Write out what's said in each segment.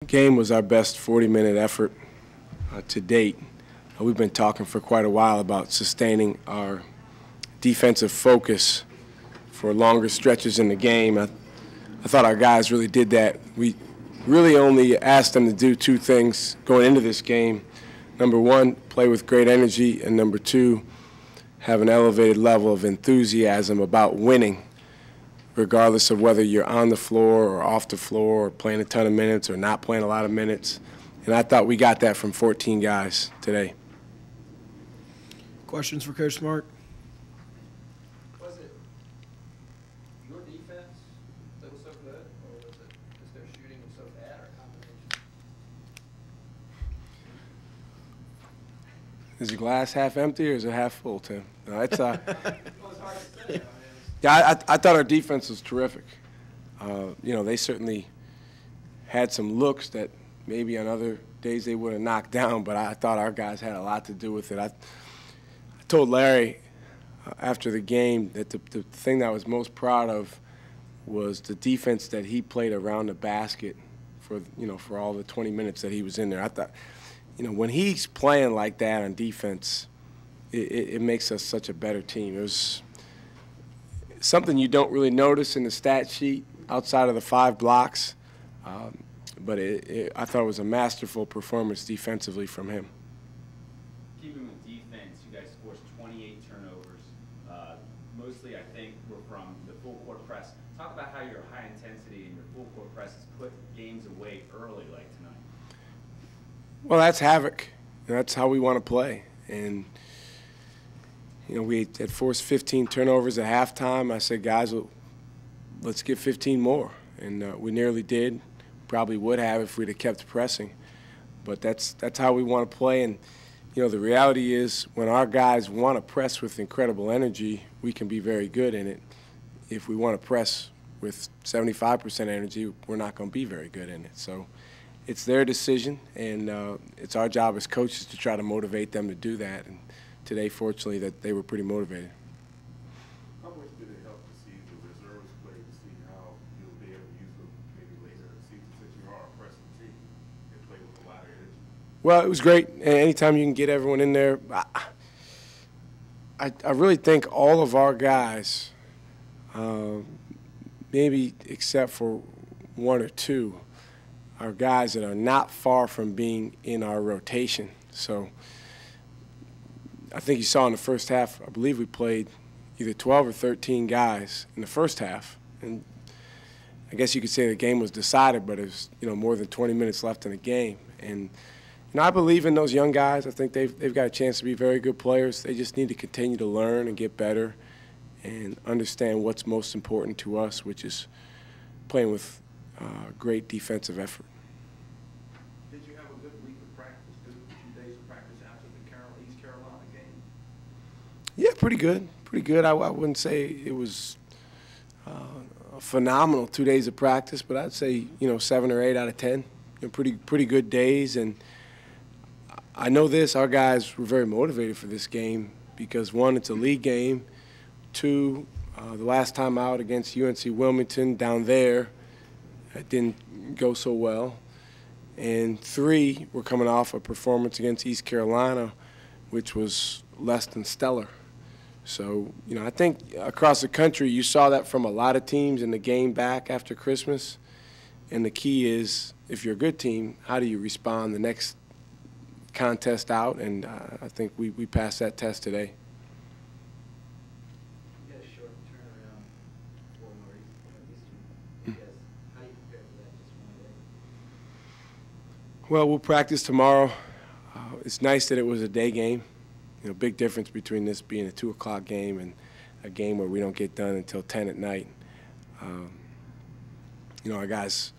Game was our best 40-minute effort to date. We've been talking for quite a while about sustaining our defensive focus for longer stretches in the game. I thought our guys really did that. We really only asked them to do two things going into this game. Number one, play with great energy, and number two, have an elevated level of enthusiasm about winning, regardless of whether you're on the floor or off the floor or playing a ton of minutes or not playing a lot of minutes. And I thought we got that from 14 guys today. Questions for Coach Smart? Was it your defense that was so good, or was it just their shooting was so bad, or a combination? Is the glass half empty or is it half full, Tim? No, it's Well, it's hard to say. yeah, I thought our defense was terrific. You know, they certainly had some looks that maybe on other days they would have knocked down, but I thought our guys had a lot to do with it. I told Larry after the game that the thing that I was most proud of was the defense that he played around the basket for all the 20 minutes that he was in there. I thought, when he's playing like that on defense, it makes us such a better team. It was something you don't really notice in the stat sheet outside of the 5 blocks, but I thought it was a masterful performance defensively from him. Keeping with defense, you guys forced 28 turnovers. Mostly, I think, were from the full court press. Talk about how your high intensity and your full court press has put games away early like tonight. Well, that's havoc. That's how we want to play. And we had forced 15 turnovers at halftime. I said, guys, let's get 15 more. And we nearly did. Probably would have if we'd have kept pressing. But that's how we want to play. And, the reality is when our guys want to press with incredible energy, we can be very good in it. If we want to press with 75% energy, we're not going to be very good in it. So it's their decision, and it's our job as coaches to try to motivate them to do that. And today, fortunately, that they were pretty motivated. How much did it help to see the reserves play to see how you'll be able to use them maybe later in the season since you are a pressing team and play with a lot of energy? Well, it was great. Anytime you can get everyone in there, I really think all of our guys, maybe except for one or two, are guys that are not far from being in our rotation. So I think you saw in the first half, I believe we played either 12 or 13 guys in the first half. And I guess you could say the game was decided, but it was, more than 20 minutes left in the game. And, I believe in those young guys. I think they've got a chance to be very good players. They just need to continue to learn and get better and understand what's most important to us, which is playing with great defensive effort. Did you have a good week of practice, 2 days of practice after the East Carolina game? Yeah, pretty good. Pretty good. I wouldn't say it was a phenomenal 2 days of practice, but I'd say 7 or 8 out of 10. Pretty good days. And I know this: our guys were very motivated for this game because 1, it's a league game. 2, the last time out against UNC Wilmington down there, it didn't go so well. And 3, we're coming off a performance against East Carolina, which was less than stellar. So, I think across the country you saw that from a lot of teams in the game back after Christmas. And the key is, if you're a good team, how do you respond the next contest out? And I think we passed that test today. You got a short turnaround for Northeastern. How do you prepare for that just one day? Well, we'll practice tomorrow. It's nice that it was a day game. Big difference between this being a 2 o'clock game and a game where we don't get done until 10 at night. Our guys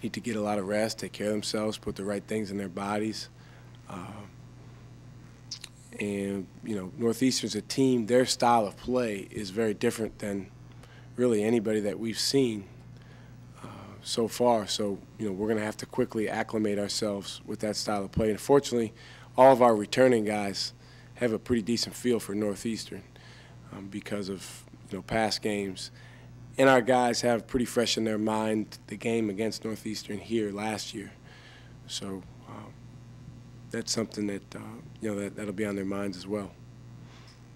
need to get a lot of rest, take care of themselves, put the right things in their bodies. And Northeastern's a team, their style of play is very different than really anybody that we've seen so far. So, we're going to have to quickly acclimate ourselves with that style of play. And fortunately, all of our returning guys have a pretty decent feel for Northeastern because of, past games. And our guys have pretty fresh in their mind the game against Northeastern here last year. So that's something that you know that'll be on their minds as well.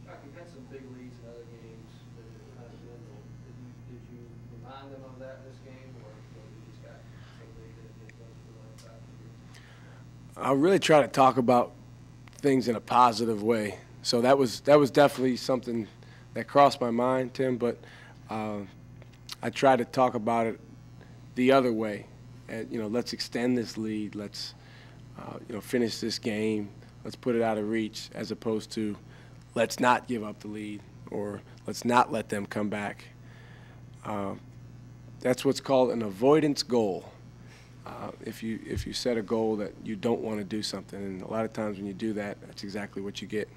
Doc, you've had some big leads in other games that have kind of dwindled. Did you remind them of that in this game, or you just got so big that it goes for the last half? I really try to talk about things in a positive way. So that was definitely something that crossed my mind, Tim. But I try to talk about it the other way. And, you know, let's extend this lead. Let's you know, finish this game. Let's put it out of reach, as opposed to let's not give up the lead or let's not let them come back. That's what's called an avoidance goal. If you set a goal that you don't want to do something, and a lot of times when you do that, that's exactly what you get.